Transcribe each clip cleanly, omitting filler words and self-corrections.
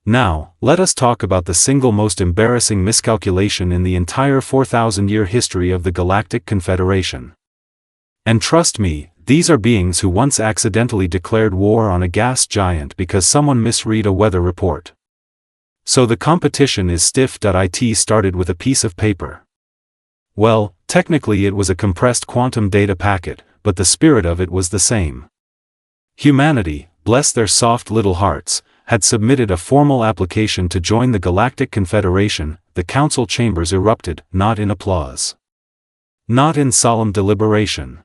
Now, let us talk about the single most embarrassing miscalculation in the entire 4,000-year history of the Galactic Confederation. And trust me, these are beings who once accidentally declared war on a gas giant because someone misread a weather report. So the competition is stiff.it started with a piece of paper. Well, technically it was a compressed quantum data packet, but the spirit of it was the same. Humanity, bless their soft little hearts, had submitted a formal application to join the Galactic Confederation. The council chambers erupted, not in applause. Not in solemn deliberation.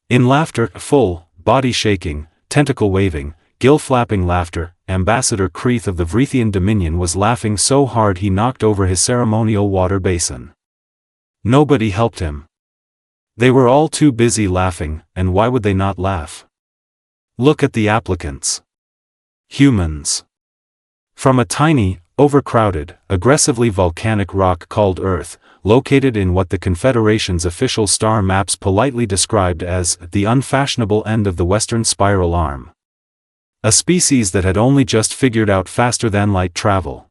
In laughter, full, body shaking, tentacle waving, gill-flapping laughter. Ambassador Kreeth of the Vrithian Dominion was laughing so hard he knocked over his ceremonial water basin. Nobody helped him. They were all too busy laughing, and why would they not laugh? Look at the applicants. Humans. From a tiny, overcrowded, aggressively volcanic rock called Earth, located in what the Confederation's official star maps politely described as the unfashionable end of the western spiral arm. A species that had only just figured out faster-than-light travel.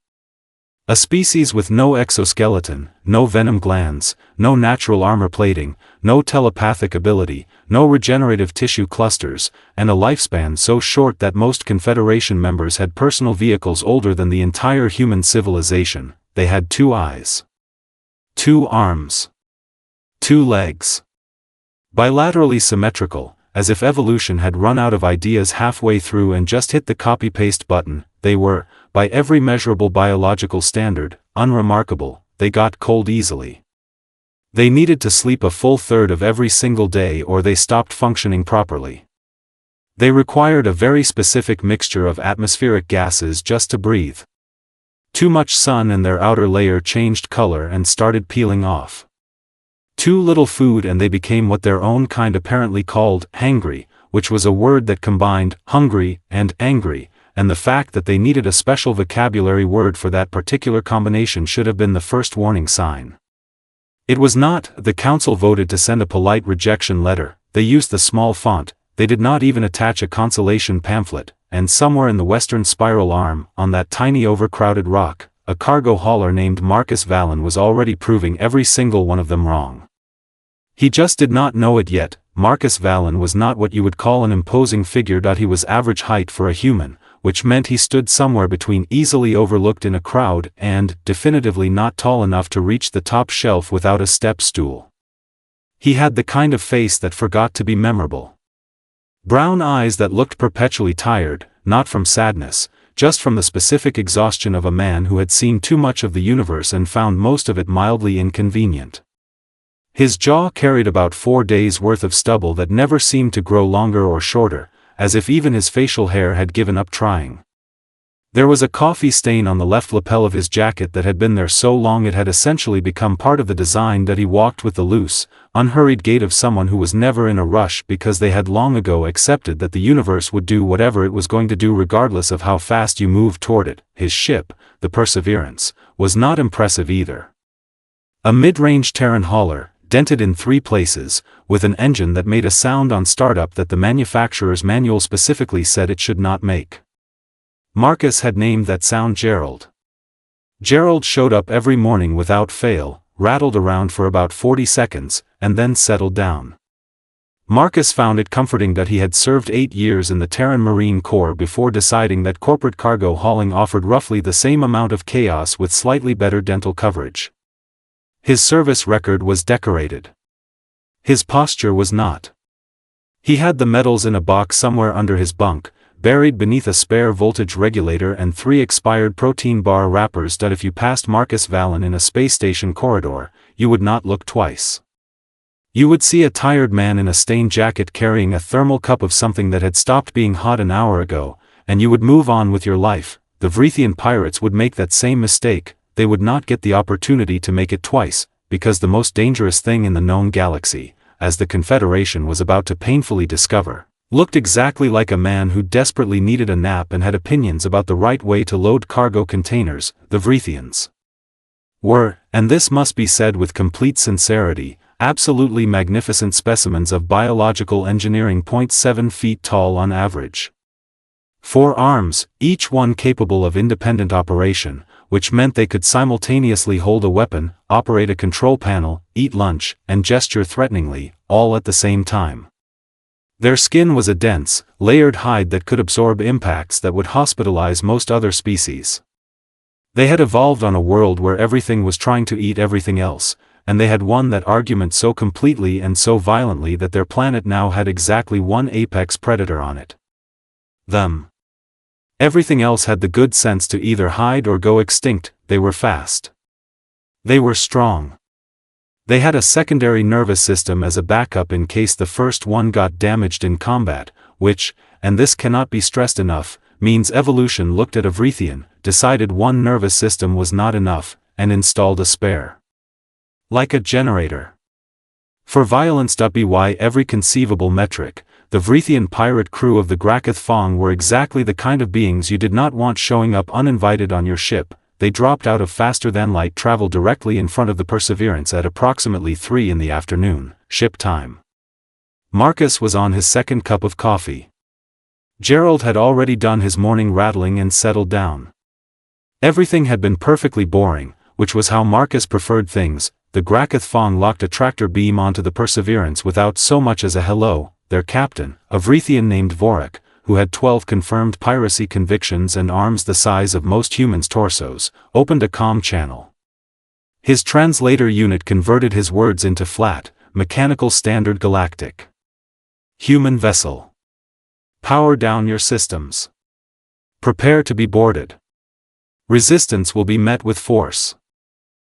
A species with no exoskeleton, no venom glands, no natural armor plating, no telepathic ability, no regenerative tissue clusters, and a lifespan so short that most Confederation members had personal vehicles older than the entire human civilization. They had 2 eyes. 2 arms. 2 legs. Bilaterally symmetrical, as if evolution had run out of ideas halfway through and just hit the copy-paste button. They were, by every measurable biological standard, unremarkable. They got cold easily. They needed to sleep a full third of every single day or they stopped functioning properly. They required a very specific mixture of atmospheric gases just to breathe. Too much sun and their outer layer changed color and started peeling off. Too little food and they became what their own kind apparently called hangry, which was a word that combined hungry and angry, and the fact that they needed a special vocabulary word for that particular combination should have been the first warning sign. It was not. The council voted to send a polite rejection letter. They used the small font. They did not even attach a consolation pamphlet, and somewhere in the western spiral arm, on that tiny overcrowded rock, a cargo hauler named Marcus Vallon was already proving every single one of them wrong. He just did not know it yet. Marcus Vallon was not what you would call an imposing figure. He was average height for a human, which meant he stood somewhere between easily overlooked in a crowd and definitively not tall enough to reach the top shelf without a step stool. He had the kind of face that forgot to be memorable. Brown eyes that looked perpetually tired, not from sadness, just from the specific exhaustion of a man who had seen too much of the universe and found most of it mildly inconvenient. His jaw carried about 4 days' worth of stubble that never seemed to grow longer or shorter, as if even his facial hair had given up trying. There was a coffee stain on the left lapel of his jacket that had been there so long it had essentially become part of the design. He walked with the loose, unhurried gait of someone who was never in a rush because they had long ago accepted that the universe would do whatever it was going to do regardless of how fast you moved toward it. His ship, the Perseverance, was not impressive either. A mid-range Terran hauler, dented in 3 places, with an engine that made a sound on startup that the manufacturer's manual specifically said it should not make. Marcus had named that sound Gerald. Gerald showed up every morning without fail, rattled around for about 40 seconds, and then settled down. Marcus found it comforting that he had served 8 years in the Terran Marine Corps before deciding that corporate cargo hauling offered roughly the same amount of chaos with slightly better dental coverage. His service record was decorated. His posture was not. He had the medals in a box somewhere under his bunk, buried beneath a spare voltage regulator and 3 expired protein bar wrappers. If you passed Marcus Vallon in a space station corridor, you would not look twice. You would see a tired man in a stained jacket carrying a thermal cup of something that had stopped being hot an hour ago, and you would move on with your life. The Vrithian pirates would make that same mistake. They would not get the opportunity to make it twice, because the most dangerous thing in the known galaxy, as the Confederation was about to painfully discover, looked exactly like a man who desperately needed a nap and had opinions about the right way to load cargo containers. The Vrithians were, and this must be said with complete sincerity, absolutely magnificent specimens of biological engineering. 0.7 feet tall on average. 4 arms, each one capable of independent operation, which meant they could simultaneously hold a weapon, operate a control panel, eat lunch, and gesture threateningly, all at the same time. Their skin was a dense, layered hide that could absorb impacts that would hospitalize most other species. They had evolved on a world where everything was trying to eat everything else, and they had won that argument so completely and so violently that their planet now had exactly one apex predator on it. Them. Everything else had the good sense to either hide or go extinct. They were fast. They were strong. They had a secondary nervous system as a backup in case the first one got damaged in combat, which, and this cannot be stressed enough, means evolution looked at a Vrithian, decided one nervous system was not enough, and installed a spare. Like a generator. For violence.by every conceivable metric, the Vrithian pirate crew of the Galactic were exactly the kind of beings you did not want showing up uninvited on your ship. They dropped out of faster-than-light travel directly in front of the Perseverance at approximately 3 in the afternoon, ship time. Marcus was on his second cup of coffee. Gerald had already done his morning rattling and settled down. Everything had been perfectly boring, which was how Marcus preferred things. The Galactic locked a tractor beam onto the Perseverance without so much as a hello. Their captain, a Vrithian named Vorik, who had 12 confirmed piracy convictions and arms the size of most humans' torsos, opened a comm channel. His translator unit converted his words into flat, mechanical standard Galactic. Human vessel. Power down your systems. Prepare to be boarded. Resistance will be met with force.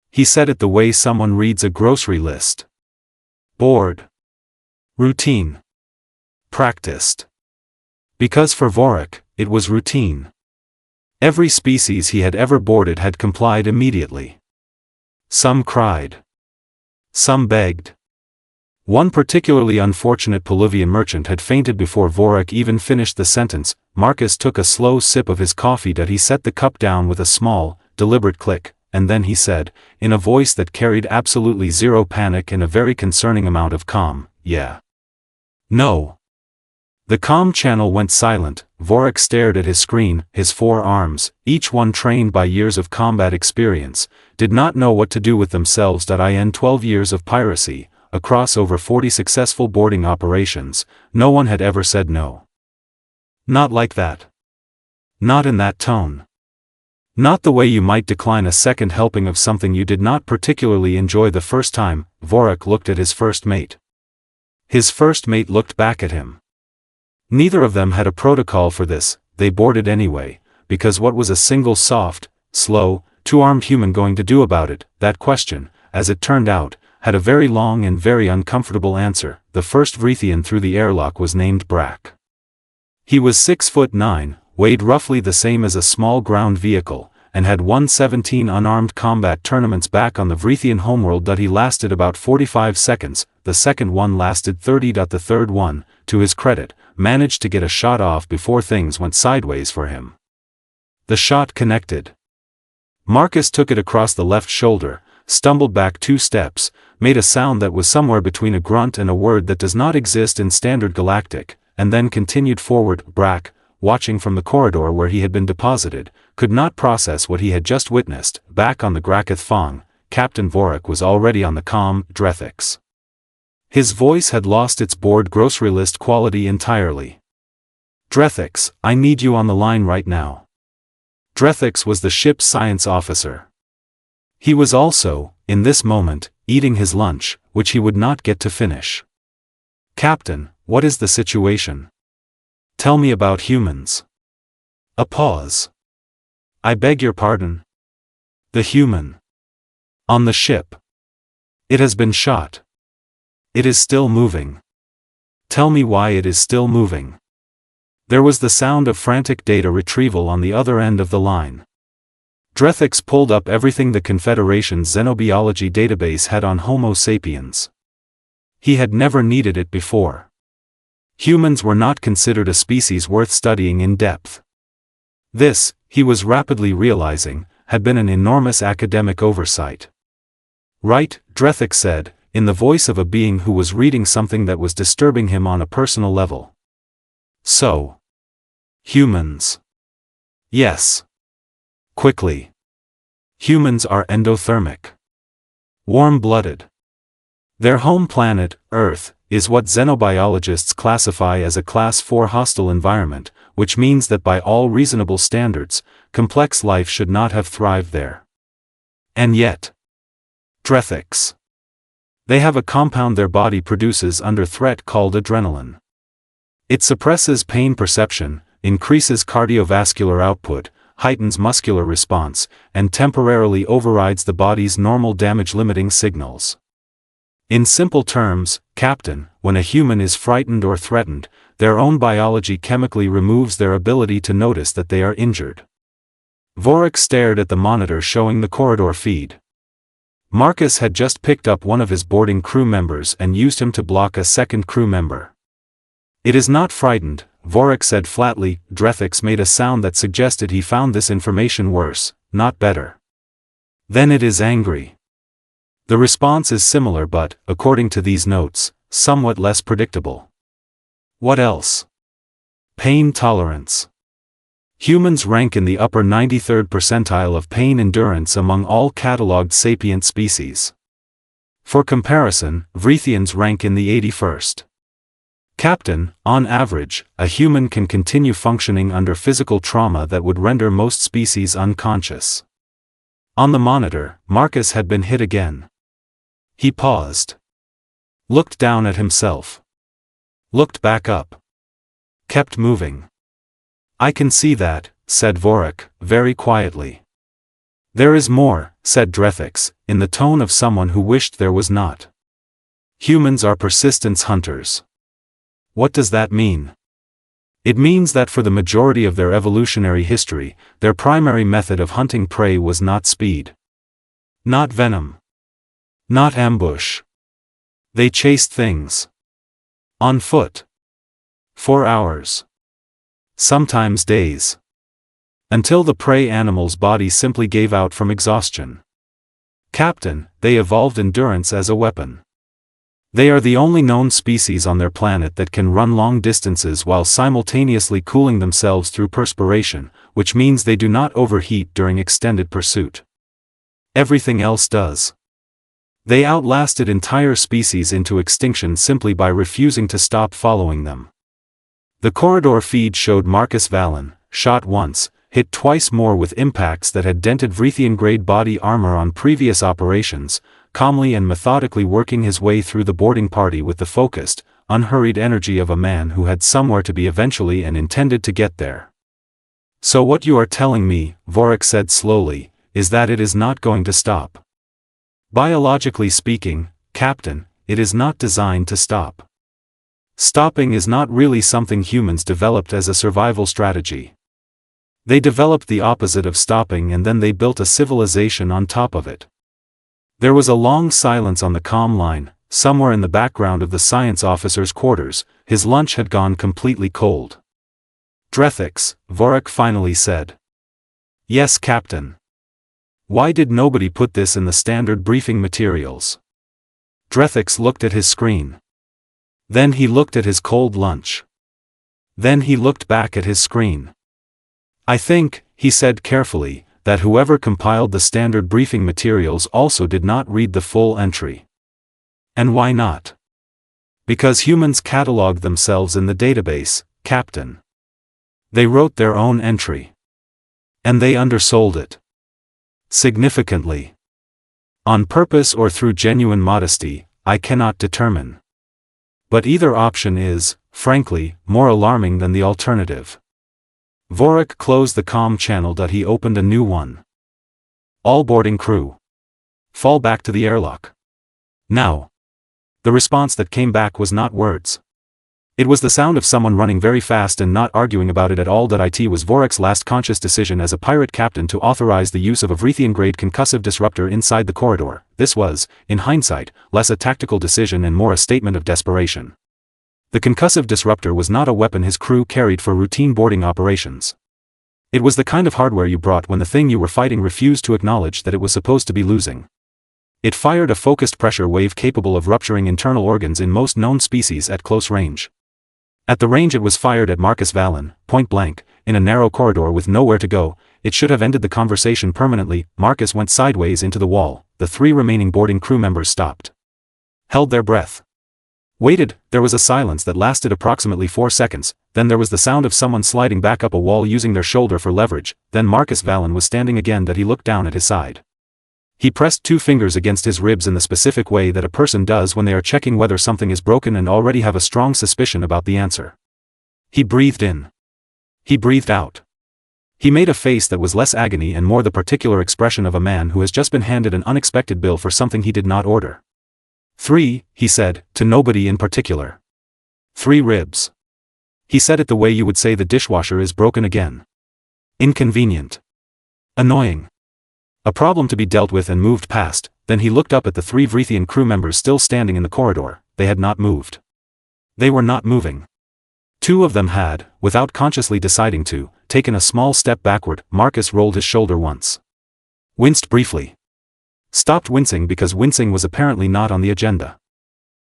He said it the way someone reads a grocery list. Board. Routine. Practiced. Because for Vorik, it was routine. Every species he had ever boarded had complied immediately. Some cried. Some begged. One particularly unfortunate Peluvian merchant had fainted before Vorik even finished the sentence. Marcus took a slow sip of his coffee that he set the cup down with a small, deliberate click, and then he said, in a voice that carried absolutely zero panic and a very concerning amount of calm, "Yeah. No." The comm channel went silent. Vorik stared at his screen. His 4 arms, each one trained by years of combat experience, did not know what to do with themselves. In 12 years of piracy, across over 40 successful boarding operations, no one had ever said no. Not like that. Not in that tone. Not the way you might decline a second helping of something you did not particularly enjoy the first time. Vorik looked at his first mate. His first mate looked back at him. Neither of them had a protocol for this. They boarded anyway, because what was a single soft, slow, 2-armed human going to do about it? That question, as it turned out, had a very long and very uncomfortable answer. The first Vrithian through the airlock was named Brack. He was 6'9", weighed roughly the same as a small ground vehicle, and had won 17 unarmed combat tournaments back on the Vrithian homeworld. He lasted about 45 seconds, the second one lasted 30. The third one, to his credit, managed to get a shot off before things went sideways for him. The shot connected. Marcus took it across the left shoulder, stumbled back 2 steps, made a sound that was somewhere between a grunt and a word that does not exist in standard Galactic, and then continued forward. Brack, watching from the corridor where he had been deposited, could not process what he had just witnessed. Back on the Galactic, Captain Vorik was already on the comm. Drethix. His voice had lost its bored grocery list quality entirely. Drethix, I need you on the line right now. Drethix was the ship's science officer. He was also, in this moment, eating his lunch, which he would not get to finish. Captain, what is the situation? Tell me about humans. A pause. I beg your pardon. The human. On the ship. It has been shot. It is still moving. Tell me why it is still moving. There was the sound of frantic data retrieval on the other end of the line. Drethix pulled up everything the Confederation's xenobiology database had on Homo sapiens. He had never needed it before. Humans were not considered a species worth studying in depth. This, he was rapidly realizing, had been an enormous academic oversight. Right, Drethix said, in the voice of a being who was reading something that was disturbing him on a personal level. So. Humans. Yes. Quickly. Humans are endothermic. Warm-blooded. Their home planet, Earth, is what xenobiologists classify as a Class 4 hostile environment, which means that by all reasonable standards, complex life should not have thrived there. And yet. Drethix. They have a compound their body produces under threat called adrenaline. It suppresses pain perception, increases cardiovascular output, heightens muscular response, and temporarily overrides the body's normal damage-limiting signals. In simple terms, Captain, when a human is frightened or threatened, their own biology chemically removes their ability to notice that they are injured. Vorik stared at the monitor showing the corridor feed. Marcus had just picked up one of his boarding crew members and used him to block a second crew member. It is not frightened, Vorik said flatly. Drethix made a sound that suggested he found this information worse, not better. Then it is angry. The response is similar but, according to these notes, somewhat less predictable. What else? Pain tolerance. Humans rank in the upper 93rd percentile of pain endurance among all catalogued sapient species. For comparison, Vrethians rank in the 81st. Captain, on average, a human can continue functioning under physical trauma that would render most species unconscious. On the monitor, Marcus had been hit again. He paused. Looked down at himself. Looked back up. Kept moving. I can see that, said Vorik, very quietly. There is more, said Drethix, in the tone of someone who wished there was not. Humans are persistence hunters. What does that mean? It means that for the majority of their evolutionary history, their primary method of hunting prey was not speed. Not venom. Not ambush. They chased things. On foot. For hours. Sometimes days. Until the prey animal's body simply gave out from exhaustion. Captain, they evolved endurance as a weapon. They are the only known species on their planet that can run long distances while simultaneously cooling themselves through perspiration, which means they do not overheat during extended pursuit. Everything else does. They outlasted entire species into extinction simply by refusing to stop following them. The corridor feed showed Marcus Vallon, shot once, hit twice more with impacts that had dented Vrethian-grade body armor on previous operations, calmly and methodically working his way through the boarding party with the focused, unhurried energy of a man who had somewhere to be eventually and intended to get there. So what you are telling me, Vorik said slowly, is that it is not going to stop. Biologically speaking, Captain, it is not designed to stop. Stopping is not really something humans developed as a survival strategy. They developed the opposite of stopping and then they built a civilization on top of it. There was a long silence on the comm line. Somewhere in the background of the science officer's quarters, his lunch had gone completely cold. Drethix, Vorik finally said. Yes, Captain. Why did nobody put this in the standard briefing materials? Drethix looked at his screen. Then he looked at his cold lunch. Then he looked back at his screen. I think, he said carefully, that whoever compiled the standard briefing materials also did not read the full entry. And why not? Because humans cataloged themselves in the database, Captain. They wrote their own entry. And they undersold it. Significantly. On purpose or through genuine modesty, I cannot determine. But either option is, frankly, more alarming than the alternative. Vorik closed the comm channel. He opened a new one. All boarding crew. Fall back to the airlock. Now. The response that came back was not words. It was the sound of someone running very fast and not arguing about it at all. It was Vorik's last conscious decision as a pirate captain to authorize the use of a Vrethian-grade concussive disruptor inside the corridor. This was, in hindsight, less a tactical decision and more a statement of desperation. The concussive disruptor was not a weapon his crew carried for routine boarding operations. It was the kind of hardware you brought when the thing you were fighting refused to acknowledge that it was supposed to be losing. It fired a focused pressure wave capable of rupturing internal organs in most known species at close range. At the range it was fired at Marcus Vallon, point blank, in a narrow corridor with nowhere to go. It should have ended the conversation permanently. Marcus went sideways into the wall. The 3 remaining boarding crew members stopped. Held their breath. Waited. There was a silence that lasted approximately 4 seconds, then there was the sound of someone sliding back up a wall using their shoulder for leverage, then Marcus Vallon was standing again that he looked down at his side. He pressed 2 fingers against his ribs in the specific way that a person does when they are checking whether something is broken and already have a strong suspicion about the answer. He breathed in. He breathed out. He made a face that was less agony and more the particular expression of a man who has just been handed an unexpected bill for something he did not order. 3, he said, to nobody in particular. 3 ribs. He said it the way you would say the dishwasher is broken again. Inconvenient. Annoying. A problem to be dealt with and moved past. Then he looked up at the 3 Vrithian crew members still standing in the corridor. They had not moved. They were not moving. 2 of them had, without consciously deciding to, taken a small step backward. Marcus rolled his shoulder once. Winced briefly. Stopped wincing because wincing was apparently not on the agenda.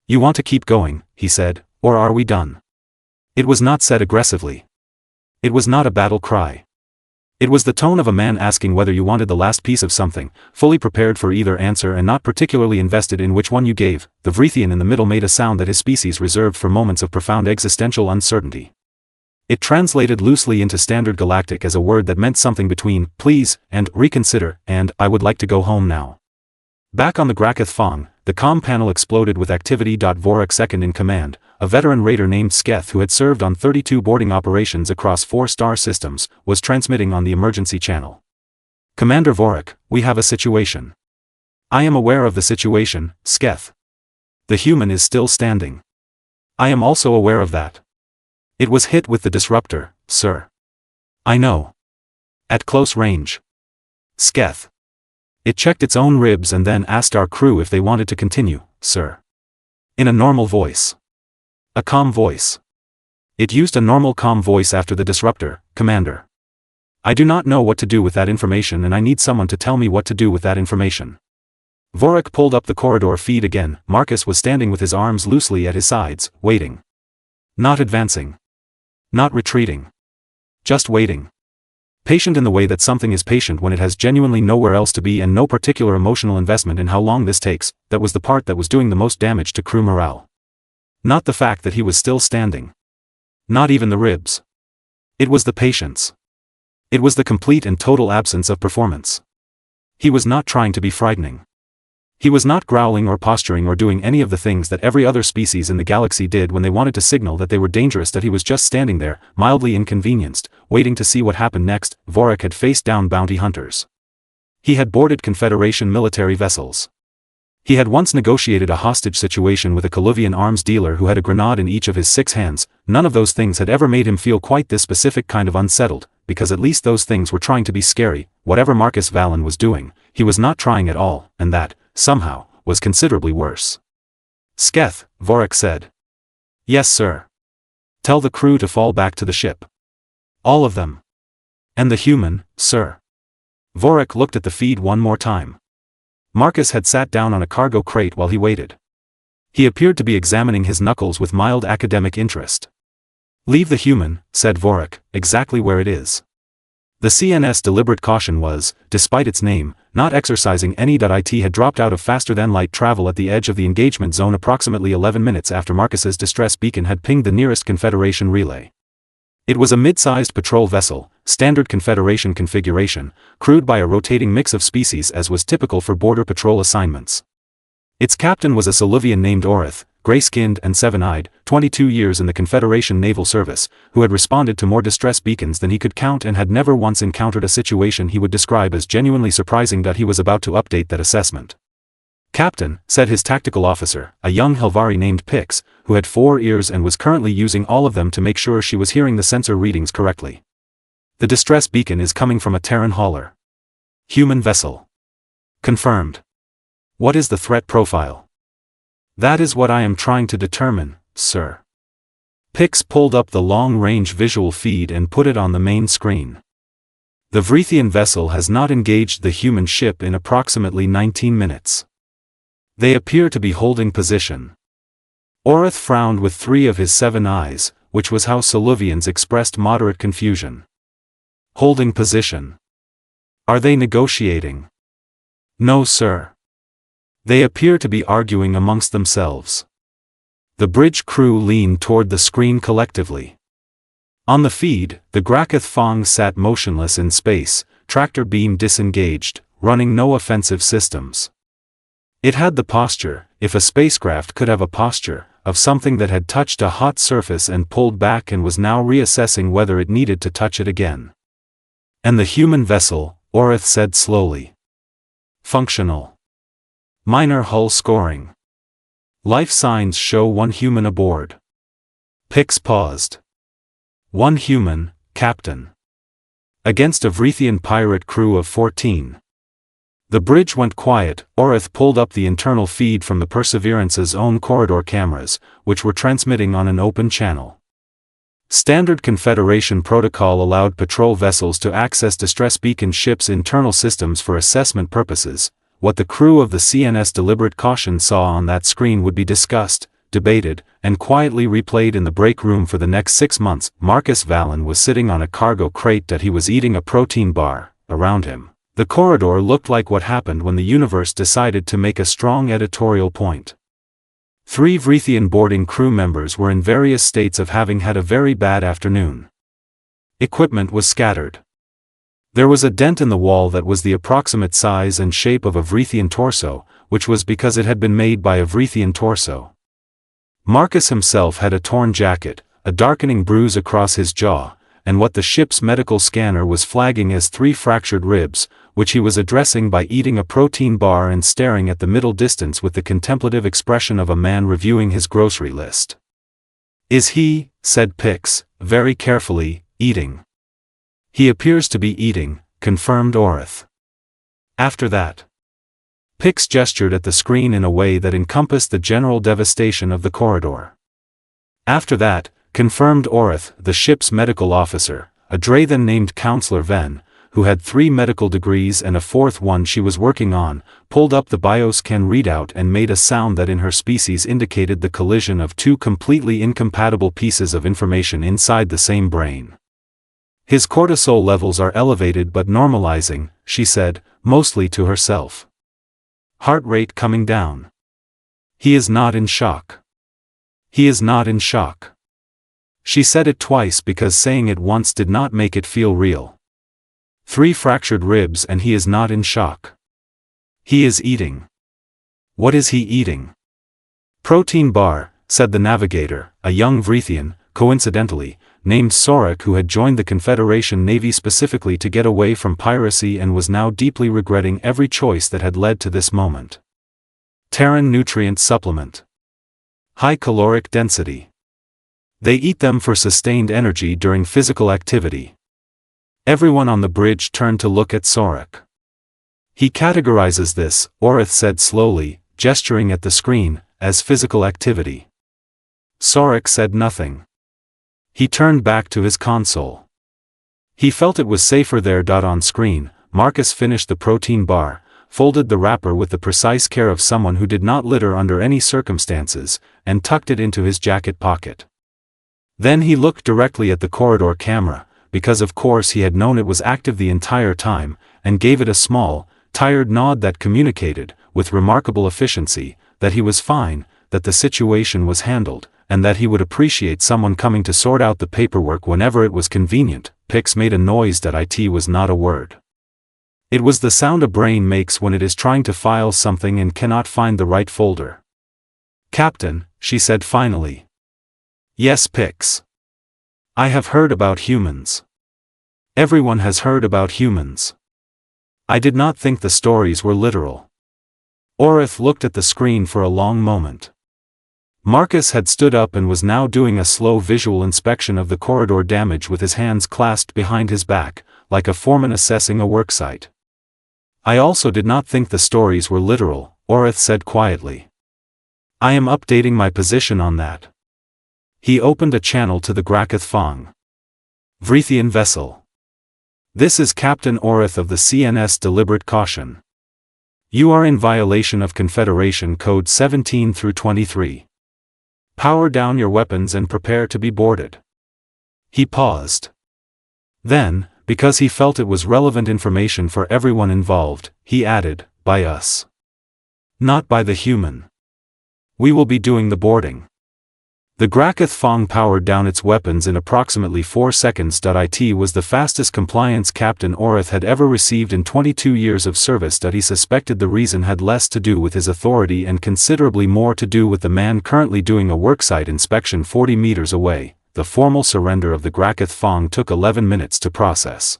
You want to keep going, he said, or are we done? It was not said aggressively. It was not a battle cry. It was the tone of a man asking whether you wanted the last piece of something, fully prepared for either answer and not particularly invested in which one you gave. The Vrithian in the middle made a sound that his species reserved for moments of profound existential uncertainty. It translated loosely into Standard Galactic as a word that meant something between please and reconsider and I would like to go home now. Back on the Graketh Fong, the comm panel exploded with activity. Vorak, second in command, a veteran raider named Sketh who had served on 32 boarding operations across 4 star systems, was transmitting on the emergency channel. Commander Vorak, we have a situation. I am aware of the situation, Sketh. The human is still standing. I am also aware of that. It was hit with the disruptor, sir. I know. At close range. Sketh. It checked its own ribs and then asked our crew if they wanted to continue, sir. In a normal voice. A calm voice. It used a normal calm voice after the disruptor, Commander. I do not know what to do with that information and I need someone to tell me what to do with that information. Vorak pulled up the corridor feed again. Marcus was standing with his arms loosely at his sides, waiting. Not advancing. Not retreating. Just waiting. Patient in the way that something is patient when it has genuinely nowhere else to be and no particular emotional investment in how long this takes. That was the part that was doing the most damage to crew morale. Not the fact that he was still standing. Not even the ribs. It was the patience. It was the complete and total absence of performance. He was not trying to be frightening. He was not growling or posturing or doing any of the things that every other species in the galaxy did when they wanted to signal that they were dangerous. That he was just standing there, mildly inconvenienced, waiting to see what happened next. Vorak had faced down bounty hunters. He had boarded Confederation military vessels. He had once negotiated a hostage situation with a Coluvian arms dealer who had a grenade in each of his 6 hands. None of those things had ever made him feel quite this specific kind of unsettled, because at least those things were trying to be scary. Whatever Marcus Vallon was doing, he was not trying at all, and that, somehow, was considerably worse. Sketh, Vorak said. Yes, sir. Tell the crew to fall back to the ship. All of them. And the human, sir. Vorak looked at the feed one more time. Marcus had sat down on a cargo crate while he waited. He appeared to be examining his knuckles with mild academic interest. Leave the human, said Vorak, exactly where it is. The CNS deliberate caution was, despite its name, not exercising any. It had dropped out of faster-than-light travel at the edge of the engagement zone approximately 11 minutes after Marcus's distress beacon had pinged the nearest Confederation relay. It was a mid-sized patrol vessel, standard Confederation configuration, crewed by a rotating mix of species as was typical for border patrol assignments. Its captain was a Soluvian named Orith, gray-skinned and seven-eyed, 22 years in the Confederation Naval Service, who had responded to more distress beacons than he could count and had never once encountered a situation he would describe as genuinely surprising. He was about to update that assessment. Captain, said his tactical officer, a young Helvari named Pix, who had 4 ears and was currently using all of them to make sure she was hearing the sensor readings correctly. The distress beacon is coming from a Terran hauler. Human vessel. Confirmed. What is the threat profile? That is what I am trying to determine, sir. Pix pulled up the long-range visual feed and put it on the main screen. The Vrithian vessel has not engaged the human ship in approximately 19 minutes. They appear to be holding position. Orith frowned with 3 of his 7 eyes, which was how Soluvians expressed moderate confusion. Holding position. Are they negotiating? No, sir. They appear to be arguing amongst themselves. The bridge crew leaned toward the screen collectively. On the feed, the Galactic Fong sat motionless in space, tractor beam disengaged, running no offensive systems. It had the posture, if a spacecraft could have a posture, of something that had touched a hot surface and pulled back and was now reassessing whether it needed to touch it again. And the human vessel, Orith said slowly. Functional. Minor hull scoring. Life signs show 1 human aboard. Pix paused. 1 human, Captain. Against a Vrithian pirate crew of 14. The bridge went quiet. Orith pulled up the internal feed from the Perseverance's own corridor cameras, which were transmitting on an open channel. Standard Confederation protocol allowed patrol vessels to access distress beacon ships' internal systems for assessment purposes. What the crew of the CNS Deliberate Caution saw on that screen would be discussed, debated, and quietly replayed in the break room for the next 6 months. Marcus Vallon was sitting on a cargo crate that he was eating a protein bar. Around him, the corridor looked like what happened when the universe decided to make a strong editorial point. 3 Vrithian boarding crew members were in various states of having had a very bad afternoon. Equipment was scattered. There was a dent in the wall that was the approximate size and shape of a Vrithian torso, which was because it had been made by a Vrithian torso. Marcus himself had a torn jacket, a darkening bruise across his jaw, and what the ship's medical scanner was flagging as 3 fractured ribs, which he was addressing by eating a protein bar and staring at the middle distance with the contemplative expression of a man reviewing his grocery list. Is he, said Pix, very carefully, eating? He appears to be eating, confirmed Orith. After that. Pix gestured at the screen in a way that encompassed the general devastation of the corridor. After that, confirmed Orith, the ship's medical officer, a Drathan named Counselor Ven, who had 3 medical degrees and a 4th one she was working on, pulled up the bioscan readout and made a sound that in her species indicated the collision of 2 completely incompatible pieces of information inside the same brain. His cortisol levels are elevated but normalizing, she said, mostly to herself. Heart rate coming down. He is not in shock. He is not in shock. She said it twice because saying it once did not make it feel real. 3 fractured ribs and he is not in shock. He is eating. What is he eating? Protein bar, said the navigator, a young Vrithian, coincidentally, named Sorik, who had joined the Confederation Navy specifically to get away from piracy and was now deeply regretting every choice that had led to this moment. Terran nutrient supplement. High caloric density. They eat them for sustained energy during physical activity. Everyone on the bridge turned to look at Sorik. He categorizes this, Orith said slowly, gesturing at the screen, as physical activity. Sorik said nothing. He turned back to his console. He felt it was safer there. On screen, Marcus finished the protein bar, folded the wrapper with the precise care of someone who did not litter under any circumstances, and tucked it into his jacket pocket. Then he looked directly at the corridor camera, because of course he had known it was active the entire time, and gave it a small, tired nod that communicated, with remarkable efficiency, that he was fine, that the situation was handled, and that he would appreciate someone coming to sort out the paperwork whenever it was convenient. Pix made a noise that it was not a word. It was the sound a brain makes when it is trying to file something and cannot find the right folder. Captain, she said finally. Yes, Pix. I have heard about humans. Everyone has heard about humans. I did not think the stories were literal. Orith looked at the screen for a long moment. Marcus had stood up and was now doing a slow visual inspection of the corridor damage with his hands clasped behind his back, like a foreman assessing a worksite. I also did not think the stories were literal, Orith said quietly. I am updating my position on that. He opened a channel to the Galactic Fong. Vrithian vessel. This is Captain Orith of the CNS Deliberate Caution. You are in violation of Confederation Code 17 through 23. Power down your weapons and prepare to be boarded. He paused. Then, Because he felt it was relevant information for everyone involved, he added, by us. Not by the human. We will be doing the boarding. The Graketh Fong powered down its weapons in approximately 4 seconds. It was the fastest compliance Captain Orith had ever received in 22 years of service. He suspected the reason had less to do with his authority and considerably more to do with the man currently doing a worksite inspection 40 meters away. The formal surrender of the Graketh Fong took 11 minutes to process.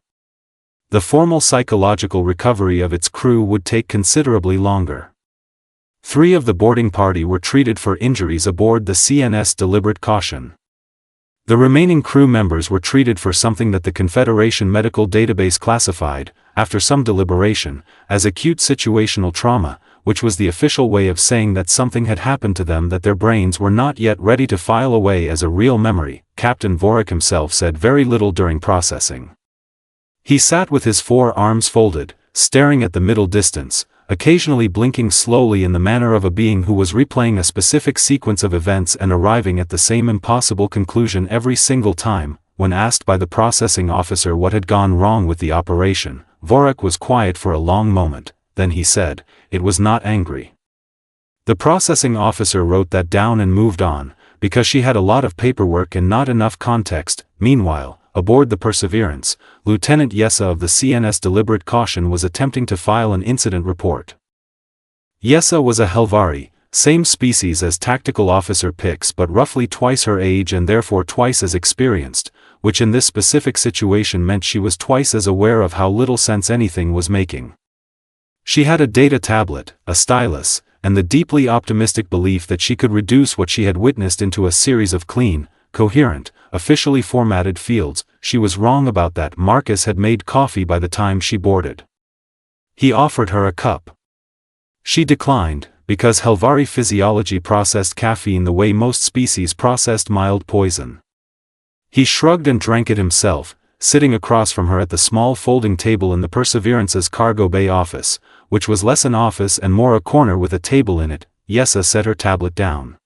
The formal psychological recovery of its crew would take considerably longer. 3 of the boarding party were treated for injuries aboard the CNS Deliberate Caution. The remaining crew members were treated for something that the Confederation Medical Database classified, after some deliberation, as acute situational trauma, which was the official way of saying that something had happened to them that their brains were not yet ready to file away as a real memory. Captain Vorik himself said very little during processing. He sat with his 4 arms folded, staring at the middle distance, occasionally blinking slowly in the manner of a being who was replaying a specific sequence of events and arriving at the same impossible conclusion every single time. When asked by the processing officer what had gone wrong with the operation, Vorik was quiet for a long moment, then he said, "It was not angry." The processing officer wrote that down and moved on, because she had a lot of paperwork and not enough context. Meanwhile, aboard the Perseverance, Lieutenant Yessa of the CNS Deliberate Caution was attempting to file an incident report. Yessa was a Helvari, same species as Tactical Officer Pix but roughly twice her age and therefore twice as experienced, which in this specific situation meant she was twice as aware of how little sense anything was making. She had a data tablet, a stylus, and the deeply optimistic belief that she could reduce what she had witnessed into a series of clean, coherent, officially formatted fields. She was wrong about that. Marcus had made coffee by the time she boarded. He offered her a cup. She declined, because Helvari physiology processed caffeine the way most species processed mild poison. He shrugged and drank it himself, sitting across from her at the small folding table in the Perseverance's cargo bay office, which was less an office and more a corner with a table in it. Yessa set her tablet down.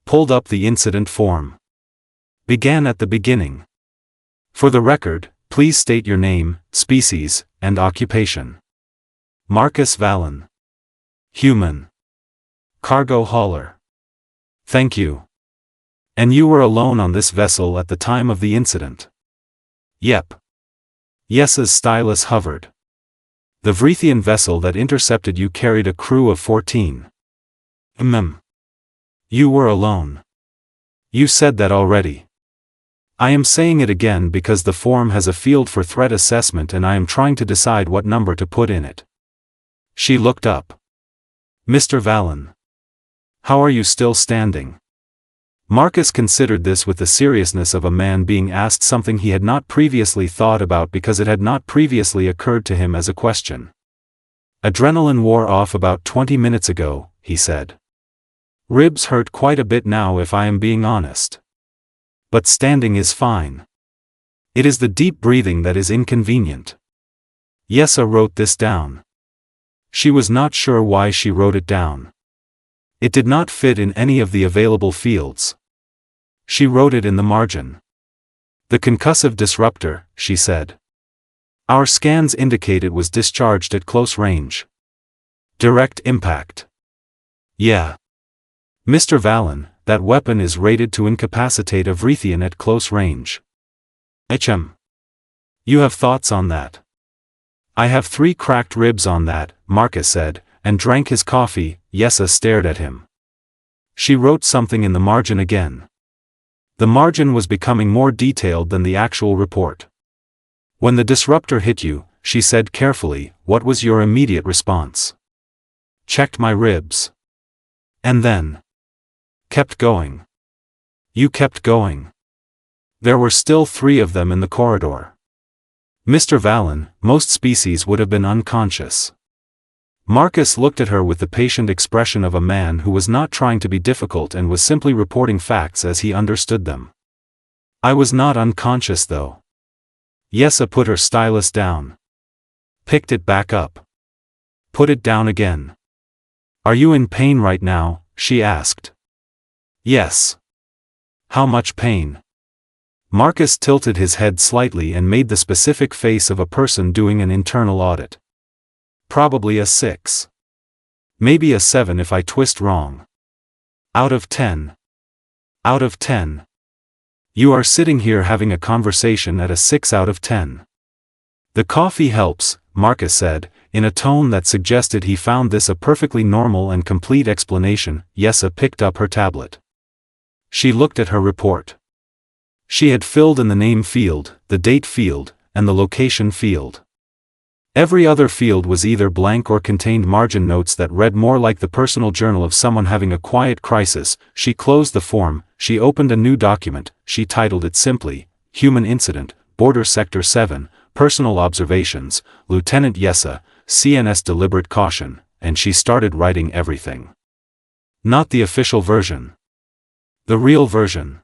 Pulled up the incident form. Began at the beginning. For the record, please state your name, species, and occupation. Marcus Vallon. Human. Cargo hauler. Thank you. And you were alone on this vessel at the time of the incident? Yep. Yessa's stylus hovered. The Vrithian vessel that intercepted you carried a crew of 14. You were alone. You said that already. I am saying it again because the form has a field for threat assessment and I am trying to decide what number to put in it. She looked up. Mr. Vallon. How are you still standing? Marcus considered this with the seriousness of a man being asked something he had not previously thought about because it had not previously occurred to him as a question. Adrenaline wore off about 20 minutes ago, he said. Ribs hurt quite a bit now if I am being honest. But standing is fine. It is the deep breathing that is inconvenient. Yessa wrote this down. She was not sure why she wrote it down. It did not fit in any of the available fields. She wrote it in the margin. The concussive disruptor, she said. Our scans indicate it was discharged at close range. Direct impact. Yeah. Mr. Vallon, that weapon is rated to incapacitate a Vrithian at close range. You have thoughts on that? I have 3 cracked ribs on that, Marcus said, and drank his coffee. Yessa stared at him. She wrote something in the margin again. The margin was becoming more detailed than the actual report. When the disruptor hit you, she said carefully, what was your immediate response? Checked my ribs. And then? Kept going. You kept going. There were still 3 of them in the corridor. Mr. Vallon, most species would have been unconscious. Marcus looked at her with the patient expression of a man who was not trying to be difficult and was simply reporting facts as he understood them. I was not unconscious though. Yessa put her stylus down. Picked it back up. Put it down again. Are you in pain right now? She asked. Yes. How much pain? Marcus tilted his head slightly and made the specific face of a person doing an internal audit. Probably a 6. Maybe a 7 if I twist wrong. Out of 10. Out of 10. You are sitting here having a conversation at a 6 out of 10. The coffee helps, Marcus said, in a tone that suggested he found this a perfectly normal and complete explanation. Yessa picked up her tablet. She looked at her report. She had filled in the name field, the date field, and the location field. Every other field was either blank or contained margin notes that read more like the personal journal of someone having a quiet crisis. She closed the form, she opened a new document, she titled it simply, Human Incident, Border Sector 7, Personal Observations, Lieutenant Yessa, CNS Deliberate Caution, and she started writing everything. Not the official version. The real version.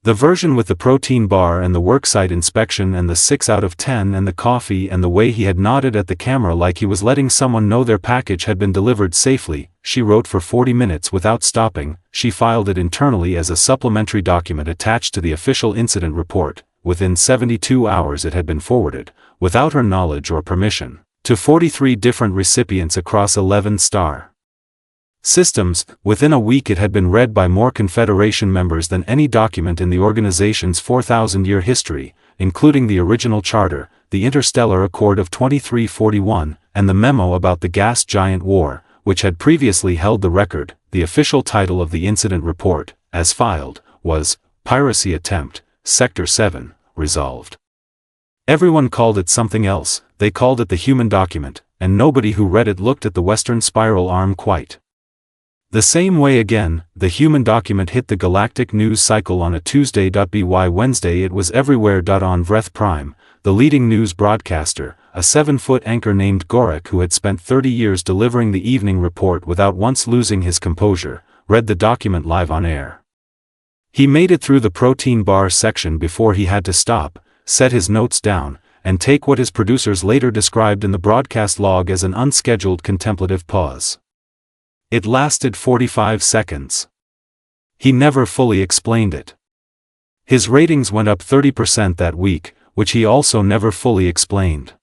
The version with the protein bar and the worksite inspection and the 6 out of 10 and the coffee and the way he had nodded at the camera like he was letting someone know their package had been delivered safely. She wrote for 40 minutes without stopping. She filed it internally as a supplementary document attached to the official incident report. Within 72 hours it had been forwarded, without her knowledge or permission, to 43 different recipients across 11 star systems. Within a week it had been read by more Confederation members than any document in the organization's 4,000-year history, including the original charter, the Interstellar Accord of 2341, and the memo about the gas giant war, which had previously held the record. The official title of the incident report, as filed, was, Piracy Attempt, Sector 7, Resolved. Everyone called it something else. They called it the human document, and nobody who read it looked at the Western Spiral Arm quite the same way again. The human document hit the Galactic news cycle on a Tuesday. By Wednesday it was everywhere. On Vreth Prime, the leading news broadcaster, a 7-foot anchor named Gorak who had spent 30 years delivering the evening report without once losing his composure, read the document live on air. He made it through the protein bar section before he had to stop, set his notes down, and take what his producers later described in the broadcast log as an unscheduled contemplative pause. It lasted 45 seconds. He never fully explained it. His ratings went up 30% that week, which he also never fully explained.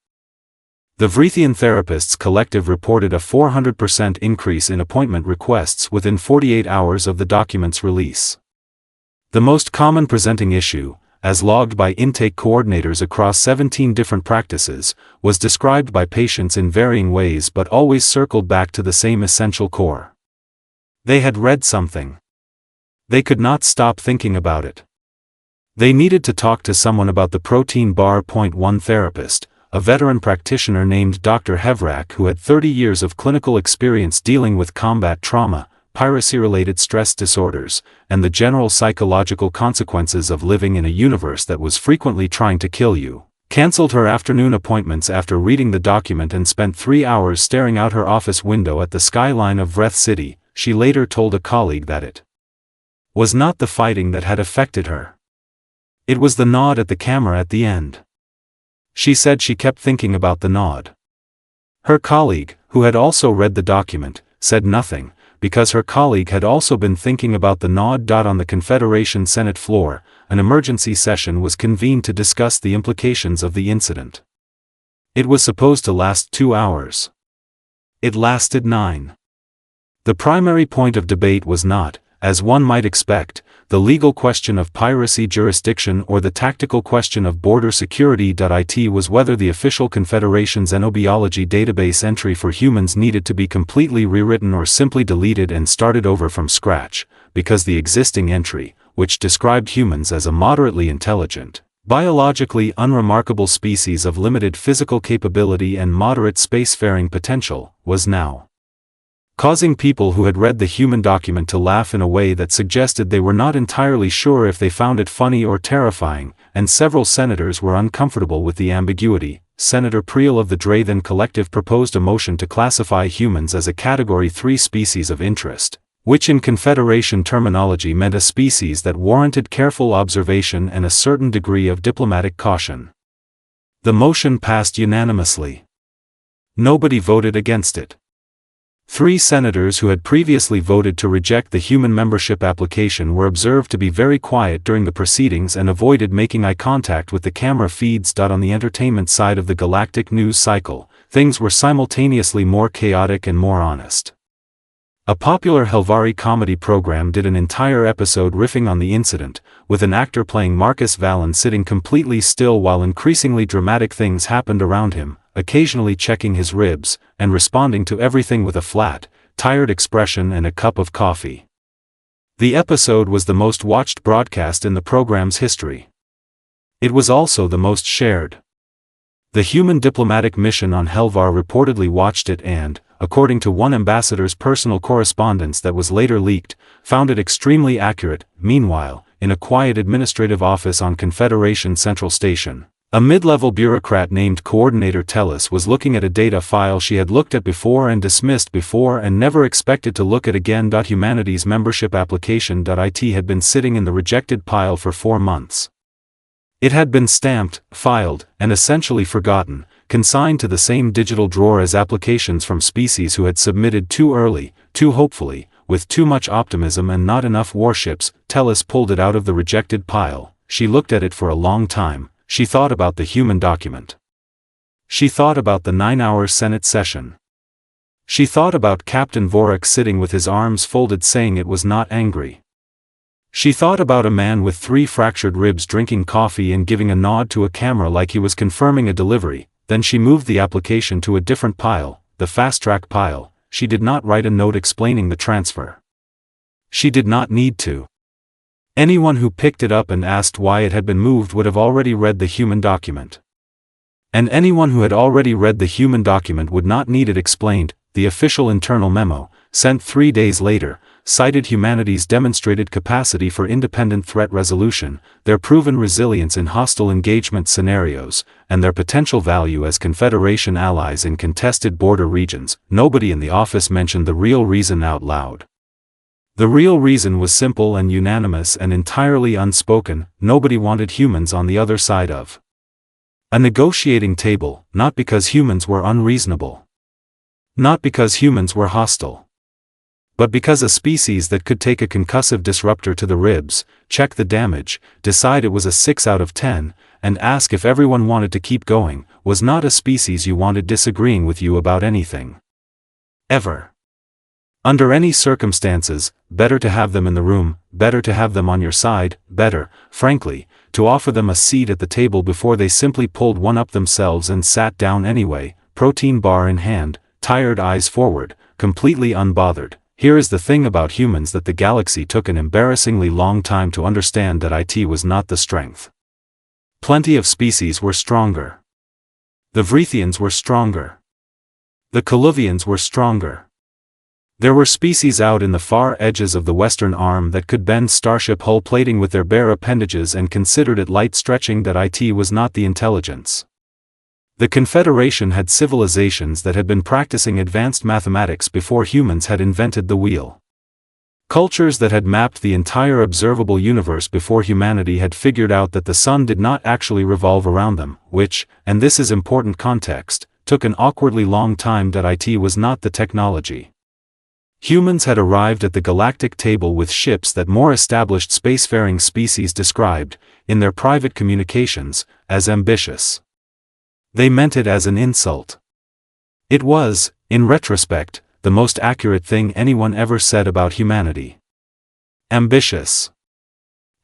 The Vrethian Therapists Collective reported a 400% increase in appointment requests within 48 hours of the document's release. The most common presenting issue, as logged by intake coordinators across 17 different practices, was described by patients in varying ways but always circled back to the same essential core. They had read something. They could not stop thinking about it. They needed to talk to someone about the protein bar. One therapist, a veteran practitioner named Dr. Hevrak who had 30 years of clinical experience dealing with combat trauma, piracy-related stress disorders, and the general psychological consequences of living in a universe that was frequently trying to kill you, canceled her afternoon appointments after reading the document and spent 3 hours staring out her office window at the skyline of Vreth City. She later told a colleague that it was not the fighting that had affected her. It was the nod at the camera at the end. She said she kept thinking about the nod. Her colleague, who had also read the document, said nothing, because her colleague had also been thinking about the nod. On the Confederation Senate floor, an emergency session was convened to discuss the implications of the incident. It was supposed to last 2 hours. It lasted 9. The primary point of debate was not, as one might expect, the legal question of piracy jurisdiction or the tactical question of border security. It was whether the official Confederation's xenobiology database entry for humans needed to be completely rewritten or simply deleted and started over from scratch, because the existing entry, which described humans as a moderately intelligent, biologically unremarkable species of limited physical capability and moderate spacefaring potential, was now causing people who had read the human document to laugh in a way that suggested they were not entirely sure if they found it funny or terrifying, and several senators were uncomfortable with the ambiguity. Senator Priel of the Drathan Collective proposed a motion to classify humans as a Category 3 species of interest, which in Confederation terminology meant a species that warranted careful observation and a certain degree of diplomatic caution. The motion passed unanimously. Nobody voted against it. 3 senators who had previously voted to reject the human membership application were observed to be very quiet during the proceedings and avoided making eye contact with the camera feeds. On the entertainment side of the galactic news cycle, things were simultaneously more chaotic and more honest. A popular Helvari comedy program did an entire episode riffing on the incident, with an actor playing Marcus Vallon sitting completely still while increasingly dramatic things happened around him, occasionally checking his ribs, and responding to everything with a flat, tired expression and a cup of coffee. The episode was the most watched broadcast in the program's history. It was also the most shared. The human diplomatic mission on Helvar reportedly watched it and, according to one ambassador's personal correspondence that was later leaked, found it extremely accurate. Meanwhile, in a quiet administrative office on Confederation Central Station, a mid-level bureaucrat named Coordinator Tellis was looking at a data file she had looked at before and dismissed before and never expected to look at again. Humanity's membership application.it had been sitting in the rejected pile for 4 months. It had been stamped, filed, and essentially forgotten, consigned to the same digital drawer as applications from species who had submitted too early, too hopefully, with too much optimism and not enough warships. Tellis pulled it out of the rejected pile. She looked at it for a long time. She thought about the human document. She thought about the 9-hour Senate session. She thought about Captain Vorik sitting with his arms folded saying it was not angry. She thought about a man with 3 fractured ribs drinking coffee and giving a nod to a camera like he was confirming a delivery. Then she moved the application to a different pile, the fast-track pile. She did not write a note explaining the transfer. She did not need to. Anyone who picked it up and asked why it had been moved would have already read the human document. And anyone who had already read the human document would not need it explained. The official internal memo, sent 3 days later, cited humanity's demonstrated capacity for independent threat resolution, their proven resilience in hostile engagement scenarios, and their potential value as Confederation allies in contested border regions. Nobody in the office mentioned the real reason out loud. The real reason was simple and unanimous and entirely unspoken: nobody wanted humans on the other side of a negotiating table, not because humans were unreasonable. Not because humans were hostile. But because a species that could take a concussive disruptor to the ribs, check the damage, decide it was a 6 out of 10, and ask if everyone wanted to keep going, was not a species you wanted disagreeing with you about anything. Ever. Under any circumstances, better to have them in the room, better to have them on your side, better, frankly, to offer them a seat at the table before they simply pulled one up themselves and sat down anyway, protein bar in hand, tired eyes forward, completely unbothered. Here is the thing about humans that the galaxy took an embarrassingly long time to understand: that IT was not the strength. Plenty of species were stronger. The Vrithians were stronger. The Coluvians were stronger. There were species out in the far edges of the western arm that could bend starship hull plating with their bare appendages and considered it light stretching that IT was not the intelligence. The Confederation had civilizations that had been practicing advanced mathematics before humans had invented the wheel. Cultures that had mapped the entire observable universe before humanity had figured out that the sun did not actually revolve around them, which, and this is important context, took an awkwardly long time. IT was not the technology. Humans had arrived at the galactic table with ships that more established spacefaring species described, in their private communications, as ambitious. They meant it as an insult. It was, in retrospect, the most accurate thing anyone ever said about humanity. Ambitious.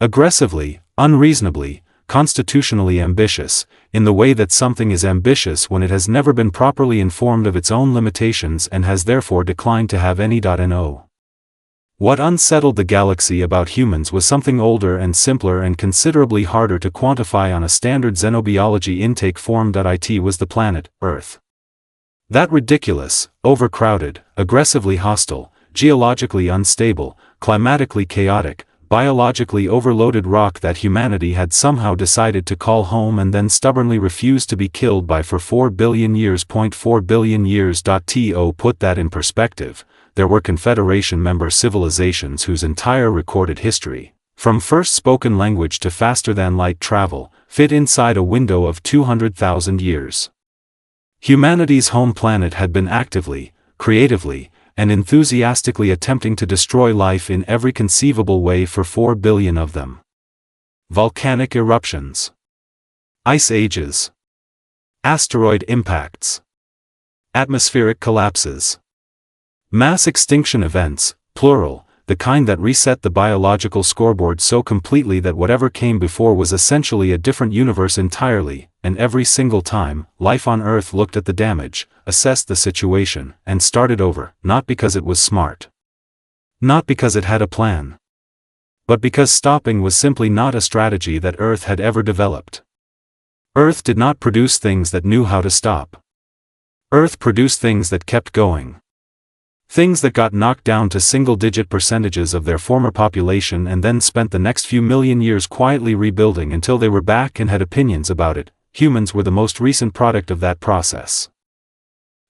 Aggressively, unreasonably, constitutionally ambitious, in the way that something is ambitious when it has never been properly informed of its own limitations and has therefore declined to have any. No. What unsettled the galaxy about humans was something older and simpler and considerably harder to quantify on a standard xenobiology intake form. It was the planet, Earth. That ridiculous, overcrowded, aggressively hostile, geologically unstable, climatically chaotic, biologically overloaded rock that humanity had somehow decided to call home and then stubbornly refused to be killed by for 4 billion years. 4 billion years. To put that in perspective, there were Confederation member civilizations whose entire recorded history, from first spoken language to faster-than-light travel, fit inside a window of 200,000 years. Humanity's home planet had been actively, creatively, and enthusiastically attempting to destroy life in every conceivable way for 4 billion of them. Volcanic eruptions, ice ages, asteroid impacts, atmospheric collapses, mass extinction events, plural, the kind that reset the biological scoreboard so completely that whatever came before was essentially a different universe entirely, and every single time, life on Earth looked at the damage, assessed the situation, and started over, not because it was smart. Not because it had a plan. But because stopping was simply not a strategy that Earth had ever developed. Earth did not produce things that knew how to stop. Earth produced things that kept going. Things that got knocked down to single-digit percentages of their former population and then spent the next few million years quietly rebuilding until they were back and had opinions about it. Humans were the most recent product of that process.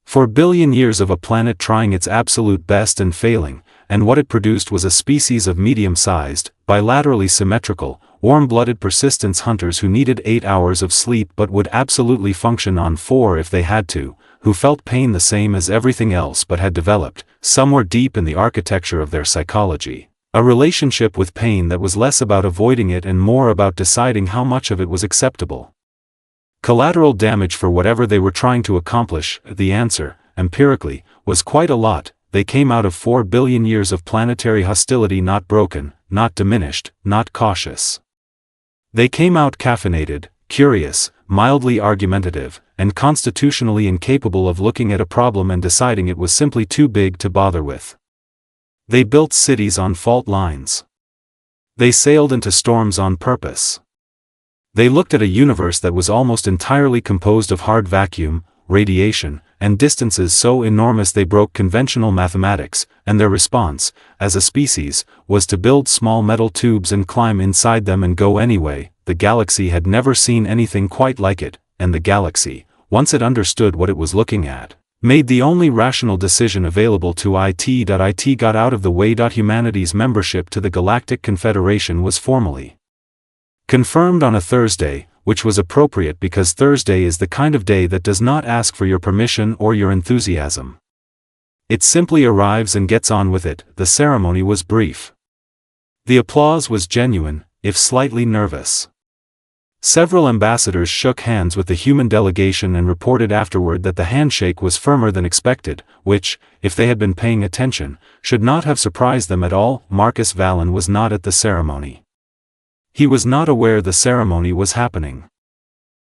4 billion years of a planet trying its absolute best and failing, and what it produced was a species of medium-sized, bilaterally symmetrical, warm-blooded persistence hunters who needed 8 hours of sleep but would absolutely function on 4 if they had to, who felt pain the same as everything else but had developed, somewhere deep in the architecture of their psychology, a relationship with pain that was less about avoiding it and more about deciding how much of it was acceptable. Collateral damage for whatever they were trying to accomplish, the answer, empirically, was quite a lot. They came out of 4 billion years of planetary hostility not broken, not diminished, not cautious. They came out caffeinated, curious, mildly argumentative, and constitutionally incapable of looking at a problem and deciding it was simply too big to bother with. They built cities on fault lines. They sailed into storms on purpose. They looked at a universe that was almost entirely composed of hard vacuum, radiation, and distances so enormous they broke conventional mathematics, and their response, as a species, was to build small metal tubes and climb inside them and go anyway. The galaxy had never seen anything quite like it, and the galaxy, once it understood what it was looking at, made the only rational decision available to it. It got out of the way. Humanity's membership to the Galactic Confederation was formally confirmed on a Thursday, which was appropriate because Thursday is the kind of day that does not ask for your permission or your enthusiasm. It simply arrives and gets on with it. The ceremony was brief. The applause was genuine, if slightly nervous. Several ambassadors shook hands with the human delegation and reported afterward that the handshake was firmer than expected, which, if they had been paying attention, should not have surprised them at all. Marcus Vallon was not at the ceremony. He was not aware the ceremony was happening.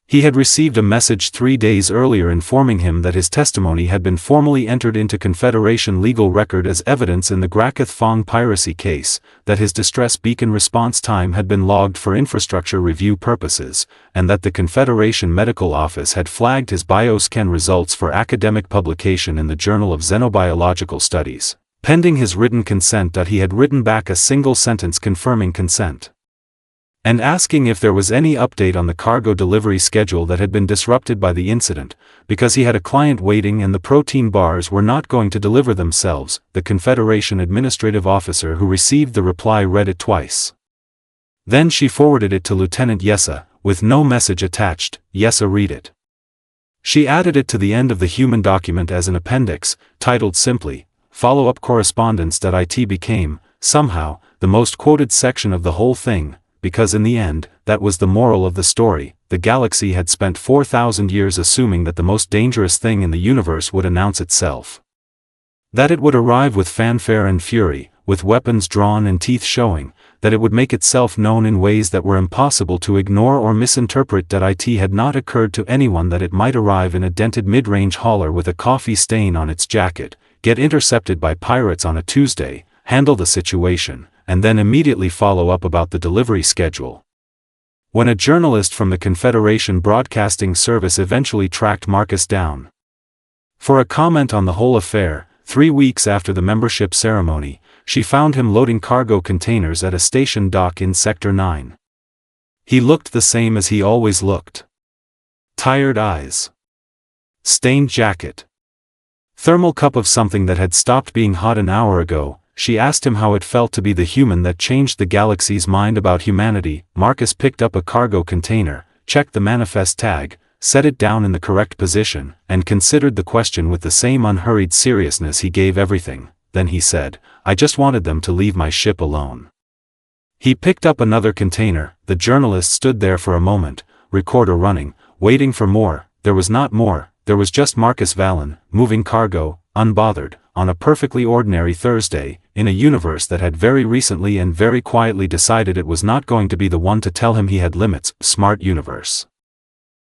He had received a message 3 days earlier informing him that his testimony had been formally entered into Confederation legal record as evidence in the Gracath Fong piracy case, that his distress beacon response time had been logged for infrastructure review purposes, and that the Confederation Medical Office had flagged his bioscan results for academic publication in the Journal of Xenobiological Studies, pending his written consent. He had written back a single sentence confirming consent, and asking if there was any update on the cargo delivery schedule that had been disrupted by the incident, because he had a client waiting and the protein bars were not going to deliver themselves. The Confederation administrative officer who received the reply read it twice. Then she forwarded it to Lieutenant Yessa, with no message attached. Yessa read it. She added it to the end of the human document as an appendix, titled simply, Follow-up Correspondence. It became, somehow, the most quoted section of the whole thing, because in the end, that was the moral of the story. The galaxy had spent 4,000 years assuming that the most dangerous thing in the universe would announce itself. That it would arrive with fanfare and fury, with weapons drawn and teeth showing, that it would make itself known in ways that were impossible to ignore or misinterpret. It had not occurred to anyone that it might arrive in a dented mid-range hauler with a coffee stain on its jacket, get intercepted by pirates on a Tuesday, handle the situation, and then immediately follow up about the delivery schedule. When a journalist from the Confederation Broadcasting Service eventually tracked Marcus down for a comment on the whole affair, 3 weeks after the membership ceremony, she found him loading cargo containers at a station dock in Sector 9. He looked the same as he always looked. Tired eyes. Stained jacket. Thermal cup of something that had stopped being hot an hour ago. She asked him how it felt to be the human that changed the galaxy's mind about humanity. Marcus picked up a cargo container, checked the manifest tag, set it down in the correct position, and considered the question with the same unhurried seriousness he gave everything. Then he said, "I just wanted them to leave my ship alone." He picked up another container. The journalist stood there for a moment, recorder running, waiting for more. There was not more, there was just Marcus Vallon, moving cargo, unbothered, on a perfectly ordinary Thursday, in a universe that had very recently and very quietly decided it was not going to be the one to tell him he had limits. Smart universe.